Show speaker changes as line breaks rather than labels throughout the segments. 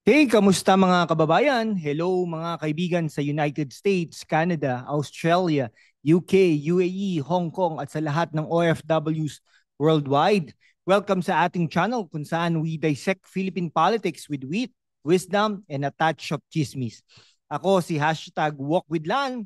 Hey, kamusta mga kababayan? Hello mga kaibigan sa United States, Canada, Australia, UK, UAE, Hong Kong at sa lahat ng OFWs worldwide. Welcome sa ating channel kung saan we dissect Philippine politics with wit, wisdom, and a touch of chismis. Ako si #WalkWithLan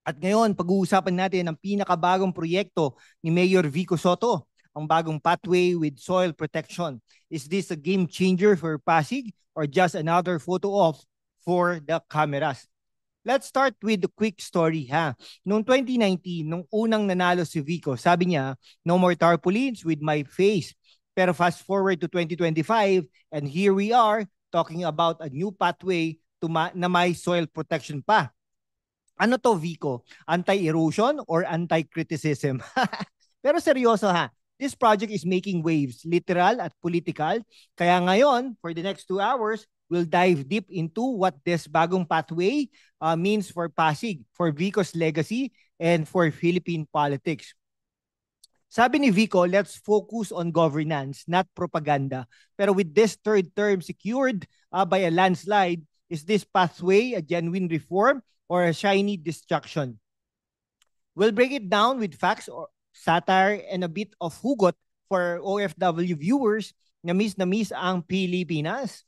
at ngayon pag-uusapan natin ang pinakabagong proyekto ni Mayor Vico Soto, ang bagong pathway with soil protection. Is this a game changer for Pasig or just another photo op for the cameras? Let's start with the quick story ha. Noong 2019, nung unang nanalo si Vico, sabi niya, no more tarpaulins with my face. Pero fast forward to 2025 and here we are talking about a new pathway na may soil protection pa. Ano to, Vico? Anti-erosion or anti-criticism? Pero seryoso ha, this project is making waves, literal at political. Kaya ngayon, for the next 2 hours, we'll dive deep into what this bagong pathway means for Pasig, for Vico's legacy, and for Philippine politics. Sabi ni Vico, let's focus on governance, not propaganda. Pero with this third term secured by a landslide, is this pathway a genuine reform or a shiny distraction? We'll break it down with facts or satire and a bit of hugot for OFW viewers na miss ang Pilipinas.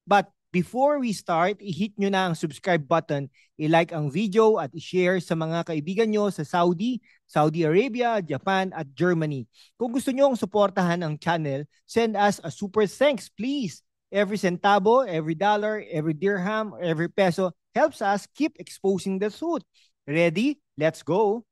But before we start, i-hit nyo na ang subscribe button, i-like ang video at i-share sa mga kaibigan nyo sa Saudi, Saudi Arabia, Japan at Germany. Kung gusto nyo ang suportahan ang channel, send us a super thanks please. Every centavo, every dollar, every dirham, every peso helps us keep exposing the truth. Ready? Let's go!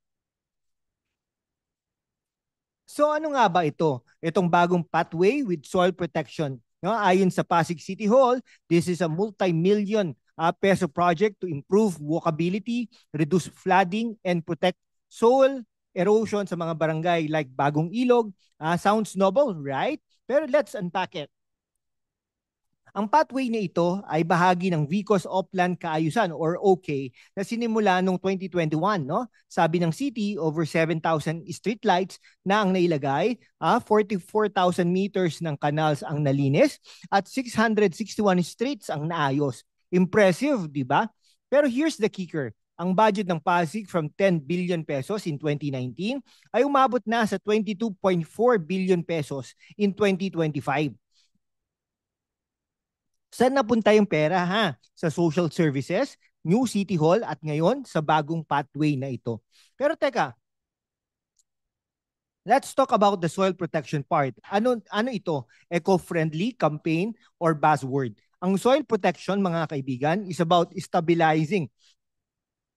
So ano nga ba ito? Itong bagong pathway with soil protection. No, ayon sa Pasig City Hall, this is a multi-million peso project to improve walkability, reduce flooding, and protect soil erosion sa mga barangay like Bagong Ilog. Sounds noble, right? Pero let's unpack it. Ang pathway na ito ay bahagi ng Vico's Oplan Kaayusan or OK na sinimula noong 2021. No? Sabi ng city, over 7,000 streetlights na ang nailagay, 44,000 meters ng canals ang nalinis at 661 streets ang naayos. Impressive, di ba? Pero here's the kicker. Ang budget ng Pasig from 10 billion pesos in 2019 ay umabot na sa 22.4 billion pesos in 2025. Saan napunta yung pera ha? Sa social services, new city hall at ngayon sa bagong pathway na ito. Pero teka, let's talk about the soil protection part. Ano ito? Eco-friendly campaign or buzzword? Ang soil protection, mga kaibigan, is about stabilizing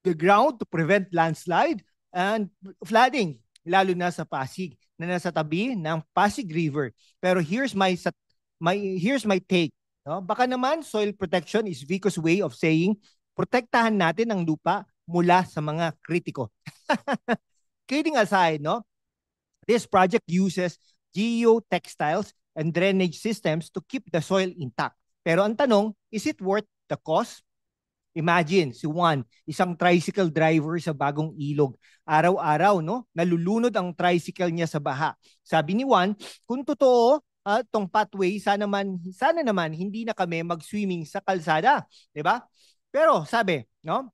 the ground to prevent landslide and flooding, lalo na sa Pasig, na nasa tabi ng Pasig River. Pero here's my take. No? Baka naman soil protection is Vico's way of saying protektahan natin ang lupa mula sa mga kritiko. Kidding aside, no? This project uses geotextiles and drainage systems to keep the soil intact. Pero ang tanong, is it worth the cost? Imagine, si Juan, isang tricycle driver sa Bagong Ilog. Araw-araw, no? Nalulunod ang tricycle niya sa baha. Sabi ni Juan, kung totoo, tong pathway, sana naman hindi na kami mag-swimming sa kalsada, 'di ba? Pero sabi, no?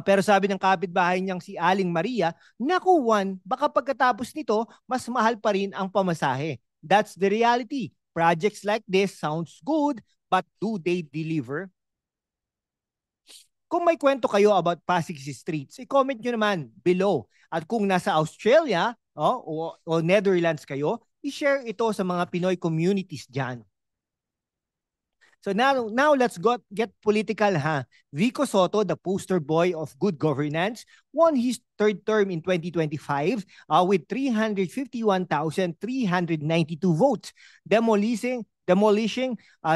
Pero sabi ng kapitbahay niyang si Aling Maria, naku Juan, baka pagkatapos nito, mas mahal pa rin ang pamasahe. That's the reality. Projects like this sounds good, but do they deliver? Kung may kwento kayo about Pasig streets, i-comment nyo naman below. At kung nasa Australia o Netherlands kayo, i-share ito sa mga Pinoy communities dyan. So now let's get political ha. Vico Soto, the poster boy of good governance, won his third term in 2025 with 351,392 votes, demolishing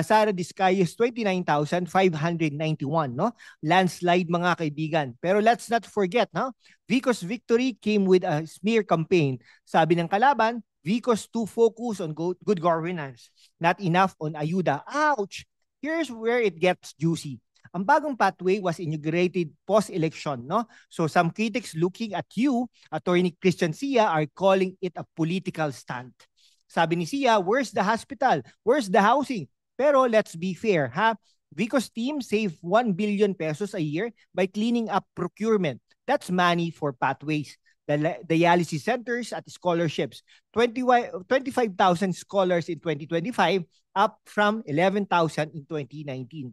Sara Discayes 29,591, no? Landslide, mga kaibigan. Pero let's not forget, no? Vico's victory came with a smear campaign. Sabi ng kalaban, Vico's too focused on good governance, not enough on ayuda. Ouch! Here's where it gets juicy. Ang bagong pathway was inaugurated post-election, no? So some critics looking at you, Attorney Christian Sia, are calling it a political stunt. Sabi ni Sia, where's the hospital? Where's the housing? Pero let's be fair, ha? Vico's team save 1 billion pesos a year by cleaning up procurement. That's money for pathways, the dialysis centers at scholarships. 25,000 scholars in 2025, up from 11,000 in 2019.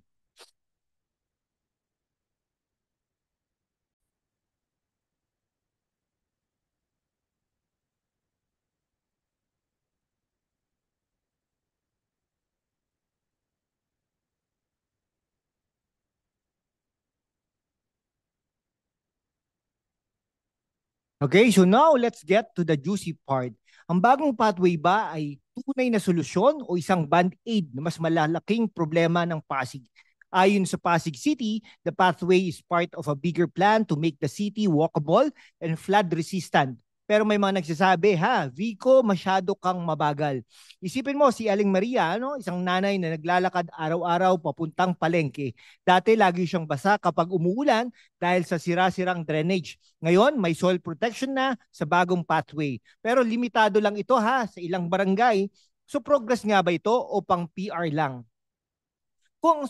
Okay, so now let's get to the juicy part. Ang bagong pathway ba ay tunay na solusyon o isang band-aid na mas malalaking problema ng Pasig? Ayon sa Pasig City, the pathway is part of a bigger plan to make the city walkable and flood resistant. Pero may mga nagsasabi, ha, Vico, masyado kang mabagal. Isipin mo si Aling Maria, ano, isang nanay na naglalakad araw-araw papuntang palengke. Dati lagi siyang basa kapag umuulan dahil sa sira-sirang drainage. Ngayon, may soil protection na sa bagong pathway. Pero limitado lang ito ha sa ilang barangay. So progress nga ba ito o pang PR lang? Kung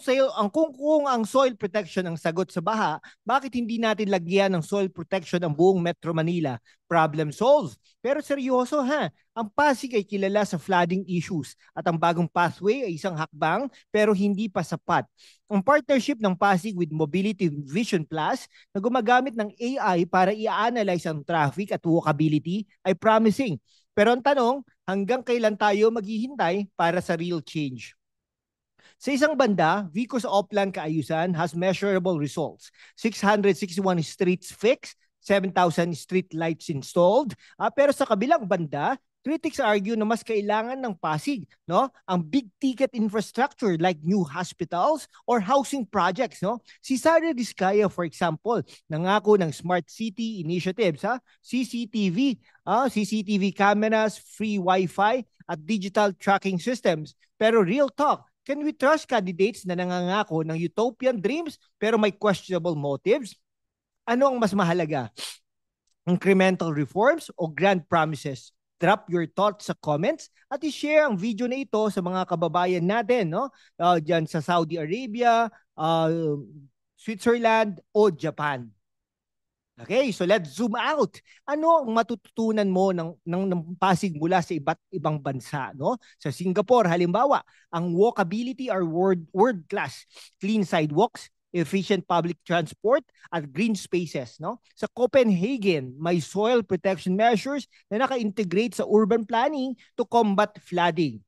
ang soil protection ang sagot sa baha, bakit hindi natin lagyan ng soil protection ang buong Metro Manila? Problem solved. Pero seryoso ha, ang Pasig ay kilala sa flooding issues at ang bagong pathway ay isang hakbang pero hindi pa sapat. Ang partnership ng Pasig with Mobility Vision Plus na gumagamit ng AI para i-analyze ang traffic at walkability ay promising. Pero ang tanong, hanggang kailan tayo maghihintay para sa real change? Sa isang banda, Vico's Oplan Kaayusan has measurable results. 661 streets fixed, 7,000 street lights installed. Pero sa kabilang banda, critics argue na mas kailangan ng Pasig, no? Ang big ticket infrastructure like new hospitals or housing projects, no? Si Sara Diskaya, for example, nangako ng Smart City initiatives, CCTV, CCTV cameras, free Wi-Fi at digital tracking systems. Pero real talk, can we trust candidates na nangangako ng utopian dreams pero may questionable motives? Ano ang mas mahalaga? Incremental reforms o grand promises? Drop your thoughts sa comments at i-share ang video na ito sa mga kababayan natin, no? Diyan sa Saudi Arabia, Switzerland o Japan. Okay, so let's zoom out. Ano ang matututunan mo ng Pasig mula sa iba't ibang bansa, no? Sa Singapore, halimbawa, ang walkability are world class. Clean sidewalks, efficient public transport, at green spaces, no? Sa Copenhagen, may soil protection measures na naka-integrate sa urban planning to combat flooding.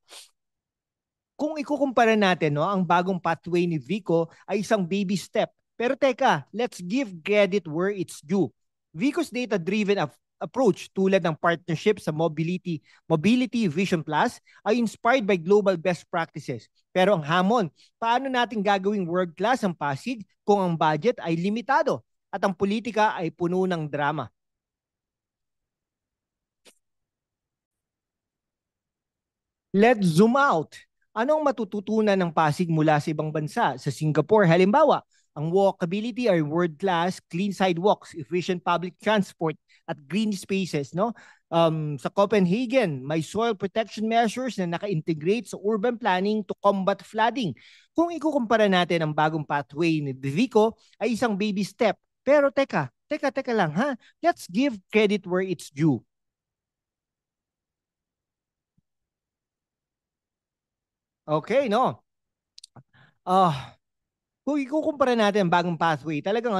Kung ikukumpara natin, no, ang bagong pathway ni Vico ay isang baby step. Pero teka, let's give credit where it's due. Vico's data-driven approach tulad ng partnership sa Mobility Vision Plus ay inspired by global best practices. Pero ang hamon, paano natin gagawing world-class ang Pasig kung ang budget ay limitado at ang politika ay puno ng drama? Let's zoom out. Anong matututunan ng Pasig mula sa ibang bansa? Sa Singapore, halimbawa, ang walkability ay world-class, clean sidewalks, efficient public transport, at green spaces, no? Sa Copenhagen, may soil protection measures na naka-integrate sa urban planning to combat flooding. Kung ikukumpara natin ang bagong pathway ni Vico, ay isang baby step. Pero teka lang ha. Let's give credit where it's due. Okay, no? Kung ikukumpara natin ang bagong pathway, talagang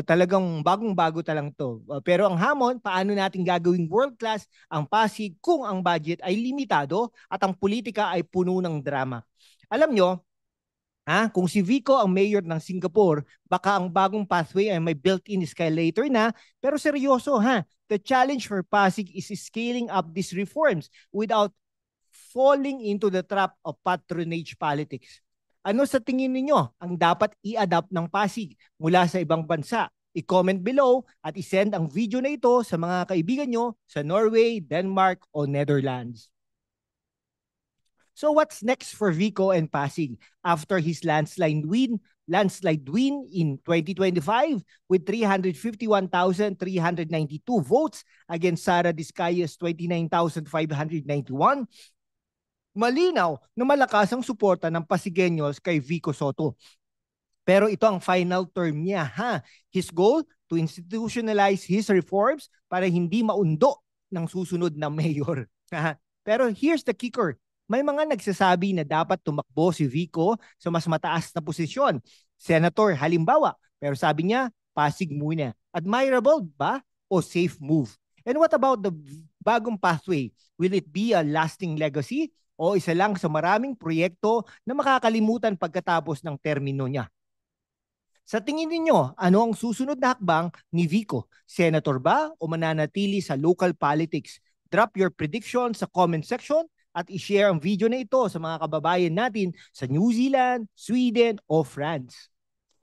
talagang bagong-bago talang to. Pero ang hamon, paano natin gagawing world-class ang Pasig kung ang budget ay limitado at ang politika ay puno ng drama? Alam nyo, kung si Vico ang mayor ng Singapore, baka ang bagong pathway ay may built-in escalator na, pero seryoso the challenge for Pasig is scaling up these reforms without falling into the trap of patronage politics. Ano sa tingin ninyo ang dapat i-adapt ng Pasig mula sa ibang bansa? I-comment below at i-send ang video na ito sa mga kaibigan nyo sa Norway, Denmark o Netherlands. So what's next for Vico and Pasig after his landslide win in 2025 with 351,392 votes against Sara Diskaya's 29,591? Malinaw na malakas ang suporta ng Pasigueños kay Vico Soto. Pero ito ang final term niya, ha? His goal to institutionalize his reforms para hindi maundo ng susunod na mayor. Pero here's the kicker. May mga nagsasabi na dapat tumakbo si Vico sa mas mataas na posisyon. Senator, halimbawa. Pero sabi niya, Pasig muna. Admirable ba o safe move? And what about the bagong pathway? Will it be a lasting legacy o isa lang sa maraming proyekto na makakalimutan pagkatapos ng termino niya? Sa tingin ninyo, ano ang susunod na hakbang ni Vico? Senator ba o mananatili sa local politics? Drop your prediction sa comment section at i-share ang video na ito sa mga kababayan natin sa New Zealand, Sweden o France.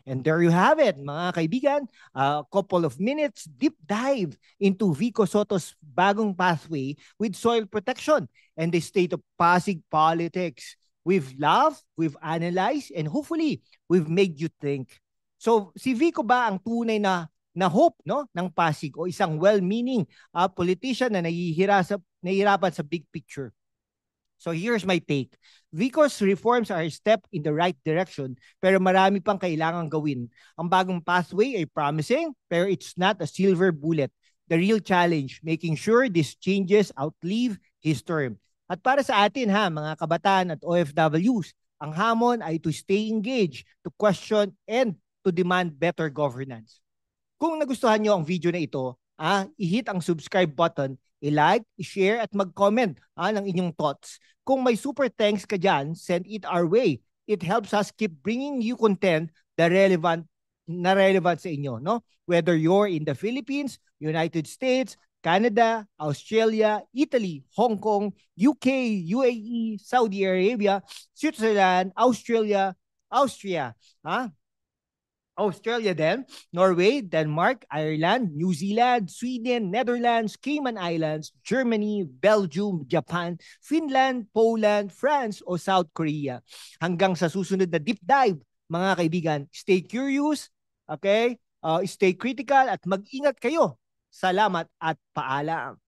And there you have it, mga kaibigan, a couple of minutes deep dive into Vico Soto's bagong pathway with soil protection and the state of Pasig politics. We've laughed, we've analyzed, and hopefully, we've made you think. So, si Vico ba ang tunay na hope, no, ng Pasig o isang well-meaning politician na nahihirapan sa big picture? So here's my take. Vico's reforms are a step in the right direction pero marami pang kailangang gawin. Ang bagong pathway ay promising pero it's not a silver bullet. The real challenge, making sure these changes outlive his term. At para sa atin mga kabataan at OFWs, ang hamon ay to stay engaged, to question and to demand better governance. Kung nagustuhan nyo ang video na ito, i-hit ang subscribe button, i-like, i-share at mag-comment ng inyong thoughts. Kung may super thanks ka dyan, send it our way. It helps us keep bringing you content na relevant sa inyo. No? Whether you're in the Philippines, United States, Canada, Australia, Italy, Hong Kong, UK, UAE, Saudi Arabia, Switzerland, Australia, Austria, Australia din, Norway, Denmark, Ireland, New Zealand, Sweden, Netherlands, Cayman Islands, Germany, Belgium, Japan, Finland, Poland, France o South Korea. Hanggang sa susunod na deep dive, mga kaibigan, stay curious, okay? Stay critical at mag-ingat kayo. Salamat at paalam.